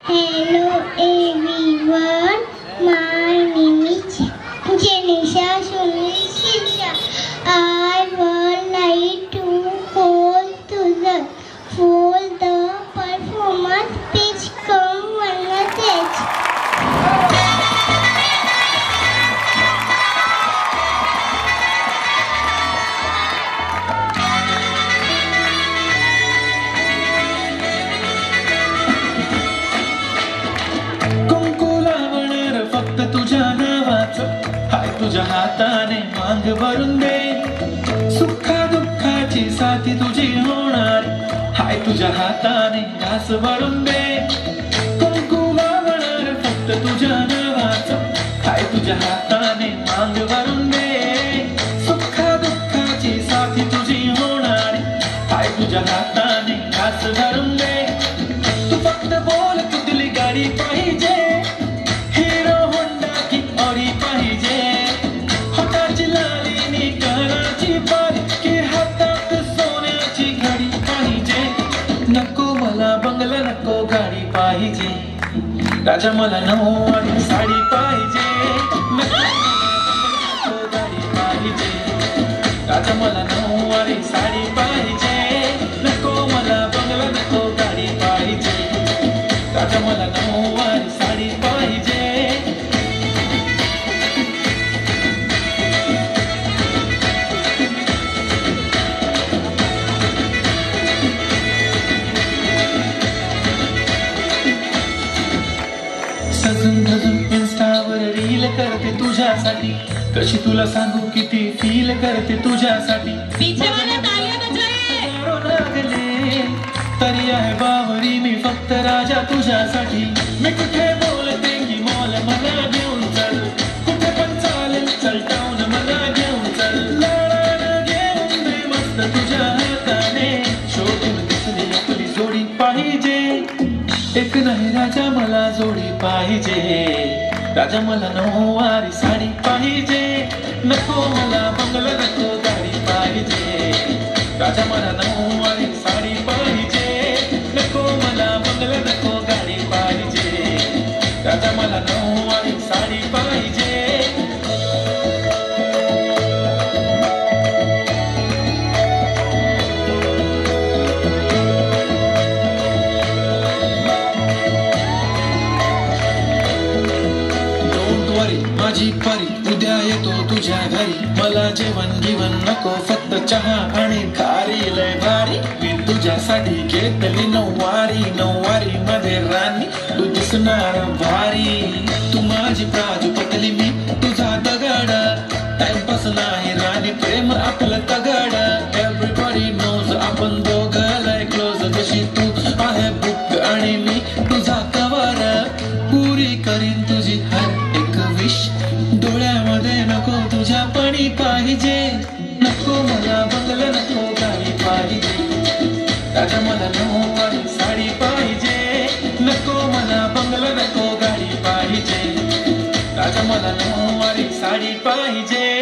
Hello everyone, my name is Janisha Sunisha. I would like to hold the performance pitch come one stage. फक्त तुझ्या नावाचं हाय तुझ्या हाताने मांग भरून दे सुखा दुःखाची साथी तुझी होणार हाय तुझ्या हाताने घास भरून दे कुंकू लावणार फक्त तुझ्या नावाचं हाय तुझ्या हाताने मांग भरून दे सुखा दुःखाची साथी तुझी होणार हाय तुझ्या हाताने घास भरून दे तू फक्त बोल कुठली गाडी पाहिजे बंगला नको गाडी पाहिजे राजा मला नऊवारी साडी पाहिजे नको गाडी पाहिजे राजा मला नऊवारी साडी पाहिजे नको मला बंगला नको गाडी पाहिजे राजा मला नऊवारी साडी पाहिजे सजून धजून इन्स्टावर रील करते तुझ्यासाठी कशी तुला सांगू किती फील करते तुझ्यासाठी लागले तरी आहे बावरी मी फक्त राजा तुझ्यासाठी मी कुठे बोलते की मॉल मला घेऊन चल कुठे पण चालेल चल टाऊन मला घेऊन चल लढायला घेऊन दे मस्त तुझ्या हाताने शोधून दिसली आपली जोडी पाहिजे एक नाही राजा मला जोडी पाहिजे राजा मला नऊवारी साडी पाहिजे नको मला बंगला नको गाडी पाहिजे राजा मला नऊवारी साडी पाहिजे नको मला बंगला नको गाडी पाहिजे राजा मला नऊवारी साडी पाहिजे माझी परी उद्या येतो तुझ्या घरी मला जेवण गिवण नको फक्त चहा आणि खारी लय भारी मी तुझ्यासाठी घेतली नऊवारी मध्ये राणी तू दिसणार भारी तू माझी प्राजूपतली मी तुझा दगड टाइमपास नाही राणी प्रेम आपलं तगड एव्हरीबॉडी नोज आपण दोघं लय क्लोज जशी तू आहे बुक आणि मी तुझा कवर पुरी करीन तुझी हर एक विश डोळ्यामध्ये नको तुझ्या पाणी पाहिजे नको मला बंगला नको गाडी पाहिजे राजा मला नऊवारी साडी पाहिजे नको मला बंगला नको गाडी पाहिजे राजा मला नऊवारी साडी पाहिजे